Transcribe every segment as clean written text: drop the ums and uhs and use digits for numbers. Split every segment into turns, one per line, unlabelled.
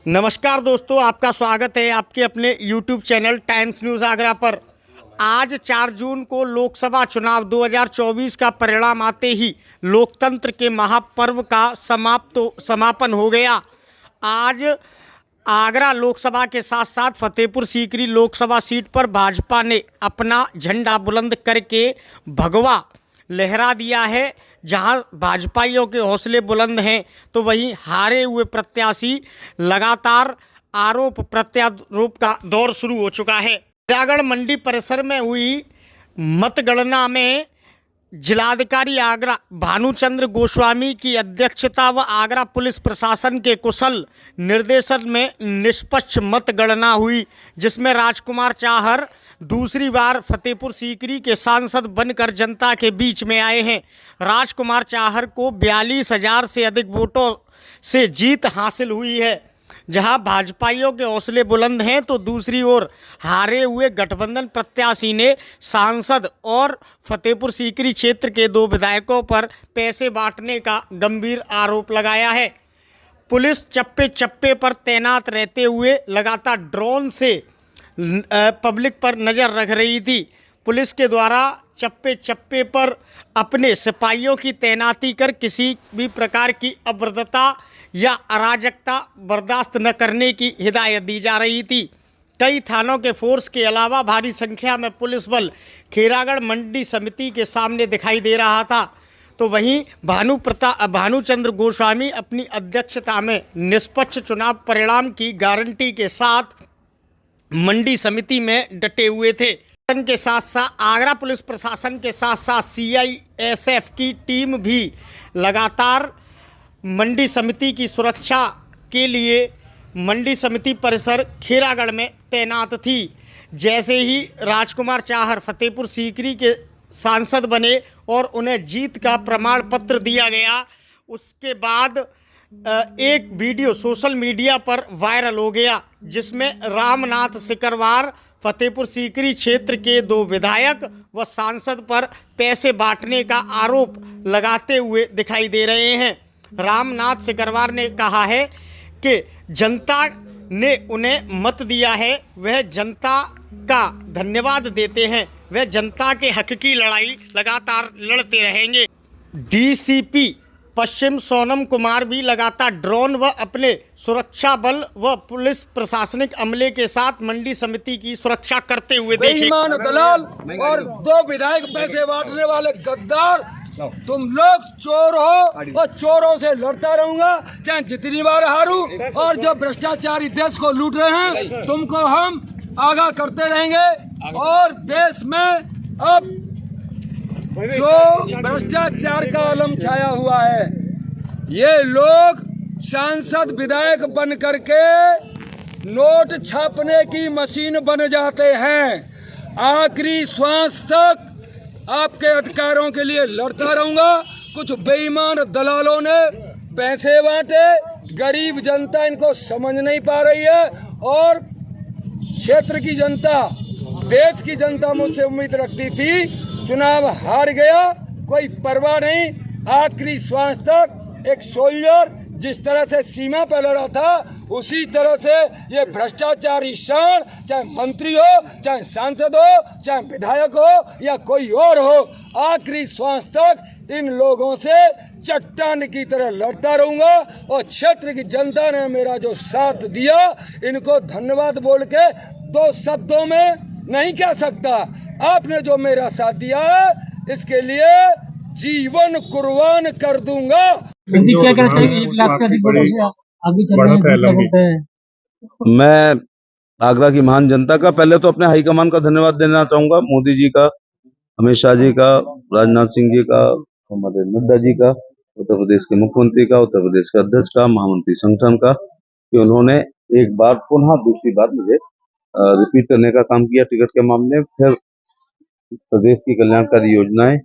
नमस्कार दोस्तों, आपका स्वागत है आपके अपने YouTube channel times news Agra पर। आज 4 जून को लोकसभा चुनाव 2024 का परिणाम आते ही लोकतंत्र के महापर्व का समापन हो गया। आज आगरा लोकसभा के साथ साथ फतेहपुर सीकरी लोकसभा सीट पर भाजपा ने अपना झंडा बुलंद करके भगवा लहरा दिया है। जहां भाजपाइयों के हौसले बुलंद हैं तो वहीं हारे हुए प्रत्याशी लगातार आरोप प्रत्यारोप का दौर शुरू हो चुका है। हीरागढ़ मंडी परिसर में हुई मतगणना में जिलाधिकारी आगरा भानुचंद्र गोस्वामी की अध्यक्षता व आगरा पुलिस प्रशासन के कुशल निर्देशन में निष्पक्ष मतगणना हुई, जिसमें राजकुमार चाहर दूसरी बार फतेहपुर सीकरी के सांसद बनकर जनता के बीच में आए हैं। राजकुमार चाहर को 42,000 से अधिक वोटों से जीत हासिल हुई है। जहां भाजपाइयों के हौसले बुलंद हैं तो दूसरी ओर हारे हुए गठबंधन प्रत्याशी ने सांसद और फतेहपुर सीकरी क्षेत्र के 2 विधायकों पर पैसे बांटने का गंभीर आरोप लगाया है। पुलिस चप्पे चप्पे पर तैनात रहते हुए लगातार ड्रोन से पब्लिक पर नज़र रख रही थी। पुलिस के द्वारा चप्पे चप्पे पर अपने सिपाहियों की तैनाती कर किसी भी प्रकार की अभद्रता या अराजकता बर्दाश्त न करने की हिदायत दी जा रही थी। कई थानों के फोर्स के अलावा भारी संख्या में पुलिस बल खीरागढ़ मंडी समिति के सामने दिखाई दे रहा था। तो वहीं भानुचंद्र गोस्वामी अपनी अध्यक्षता में निष्पक्ष चुनाव परिणाम की गारंटी के साथ मंडी समिति में डटे हुए थे। के साथ साथ आगरा पुलिस प्रशासन के साथ साथ CISF की टीम भी लगातार मंडी समिति की सुरक्षा के लिए मंडी समिति परिसर खीरागढ़ में तैनात थी। जैसे ही राजकुमार चाहर फतेहपुर सीकरी के सांसद बने और उन्हें जीत का प्रमाण पत्र दिया गया, उसके बाद एक वीडियो सोशल मीडिया पर वायरल हो गया, जिसमें रामनाथ सिकरवार फतेहपुर सीकरी क्षेत्र के 2 विधायक व सांसद पर पैसे बांटने का आरोप लगाते हुए दिखाई दे रहे हैं। रामनाथ सिकरवार ने कहा है कि जनता ने उन्हें मत दिया है, वह जनता का धन्यवाद देते हैं, वह जनता के हक की लड़ाई लगातार लड़ते रहेंगे। DCP पश्चिम सोनम कुमार भी लगातार ड्रोन व अपने सुरक्षा बल व पुलिस प्रशासनिक अमले के साथ मंडी समिति की सुरक्षा करते हुए देखे।
बेईमान दलाल और 2 विधायक पैसे बांटने वाले गद्दार, तुम लोग चोर हो और चोरों से लड़ता रहूंगा चाहे जितनी बार हारूं। और जो भ्रष्टाचारी देश को लूट रहे हैं तुमको हम आगाह करते रहेंगे। और देश में अब जो भ्रष्टाचार का आलम छाया हुआ है, ये लोग सांसद विधायक बन करके नोट छापने की मशीन बन जाते हैं। आखिरी श्वास तक आपके अधिकारों के लिए लड़ता रहूंगा। कुछ बेईमान दलालों ने पैसे बांटे, गरीब जनता इनको समझ नहीं पा रही है और क्षेत्र की जनता, देश की जनता मुझसे उम्मीद रखती थी। चुनाव हार गया, कोई परवाह नहीं। आखिरी श्वास तक एक सोल्जर जिस तरह से सीमा पर लड़ा था, उसी तरह से ये भ्रष्टाचारी शान, चाहे मंत्री हो, चाहे सांसद हो, चाहे विधायक हो या कोई और हो, आखिरी श्वास तक इन लोगों से चट्टान की तरह लड़ता रहूंगा। और क्षेत्र की जनता ने मेरा जो साथ दिया, इनको धन्यवाद बोल के 2 शब्दों में नहीं कह सकता। आपने जो मेरा साथ दिया है इसके लिए जीवन कुर्बान कर दूंगा।
क्या कहना चाहिए? 1 लाख से अधिक वोटों से आगे चल रहे हैं।
मैं आगरा की महान जनता का पहले तो अपने हाईकमान का धन्यवाद देना चाहूंगा, मोदी जी का, अमित शाह जी का, राजनाथ सिंह जी का, हमारे नड्डा जी का, उत्तर प्रदेश के मुख्यमंत्री का, उत्तर प्रदेश के अध्यक्ष का, महामंत्री संगठन का, कि उन्होंने एक बार पुनः दूसरी बार मुझे रिपीट करने का काम किया टिकट के मामले में। फिर प्रदेश की कल्याणकारी योजनाएं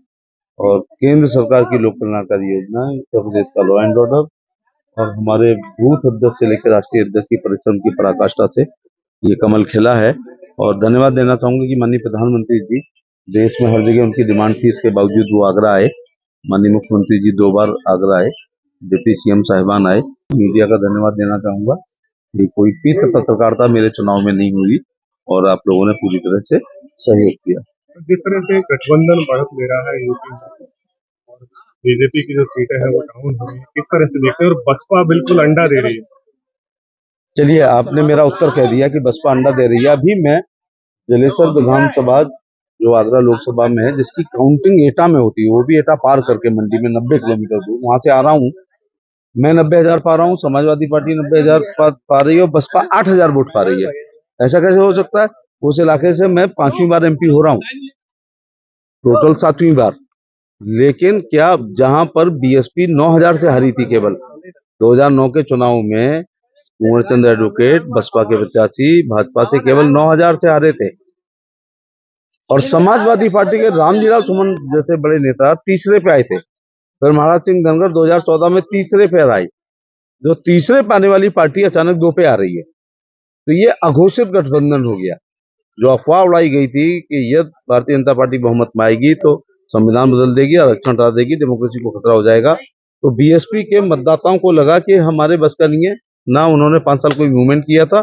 और केंद्र सरकार की लोक कल्याणकारी योजनाएं, उत्तर प्रदेश का लॉ एंड ऑर्डर और हमारे बूथ अध्यक्ष से लेकर राष्ट्रीय अध्यक्ष की परिश्रम की पराकाष्ठा से ये कमल खिला है। और धन्यवाद देना चाहूंगा कि माननीय प्रधानमंत्री जी, देश में हर जगह उनकी डिमांड थी, इसके बावजूद वो आगरा आए। माननीय मुख्यमंत्री जी 2 बार आगरा आए, डिप्टी CM साहिबान आए। मीडिया का धन्यवाद देना चाहूंगा ये कोई भी पत्रकारिता मेरे चुनाव में नहीं हुई और आप लोगों ने पूरी तरह से सहयोग किया।
जिस तरह से गठबंधन बढ़त ले रहा है यूपी में और बीजेपी की जो सीटें हैं वो डाउन हो रही है, किस तरह से देखते हैं? और बसपा बिल्कुल अंडा दे रही है।
चलिए, आपने मेरा उत्तर कह दिया कि बसपा अंडा दे रही है। अभी मैं जलेसर विधानसभा जो आगरा लोकसभा में है, जिसकी काउंटिंग एटा में होती है, वो भी एटा पार करके मंडी में 90 किलोमीटर दूर, वहां से आ रहा हूँ। मैं 90,000 पा रहा हूँ, समाजवादी पार्टी 90,000 पा रही है और बसपा 8,000 वोट पा रही है। ऐसा कैसे हो सकता है? उस इलाके से मैं 5वीं बार MP हो रहा हूँ, टोटल 7वीं बार। लेकिन क्या जहां पर BSP 9,000 से हारी थी केवल 2009 के चुनाव में, कुंवर चंद एडवोकेट बसपा के प्रत्याशी भाजपा से केवल 9,000 से हारे थे और समाजवादी पार्टी के रामजीराव सुमन जैसे बड़े नेता तीसरे पे आए थे। फिर महाराज सिंह धनखड़ 2014 में तीसरे पे आई। जो तीसरे पाने वाली पार्टी अचानक 2 पे आ रही है, तो ये अघोषित गठबंधन हो गया। जो अफवाह उड़ाई गई थी कि यदि भारतीय जनता पार्टी बहुमत में आएगी तो संविधान बदल देगी, आरक्षण हटा देगी, डेमोक्रेसी को खतरा हो जाएगा, तो BSP के मतदाताओं को लगा कि हमारे बस का नहीं है। ना उन्होंने 5 साल कोई मूवमेंट किया था,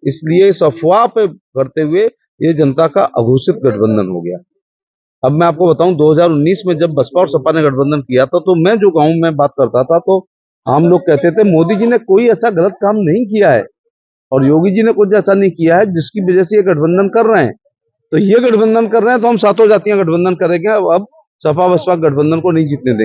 इसलिए इस अफवाह पे भरते हुए ये जनता का अघोषित गठबंधन हो गया। अब मैं आपको बताऊं, 2019 में जब बसपा और सपा ने गठबंधन किया था, तो मैं जो गांव में बात करता था तो आम लोग कहते थे मोदी जी ने कोई ऐसा गलत काम नहीं किया है और योगी जी ने कुछ ऐसा नहीं किया है जिसकी वजह से ये गठबंधन कर रहे हैं। तो ये गठबंधन कर रहे हैं तो हम सातों जातियां गठबंधन करेंगे। अब सपा बसपा गठबंधन को नहीं जीतने देंगे।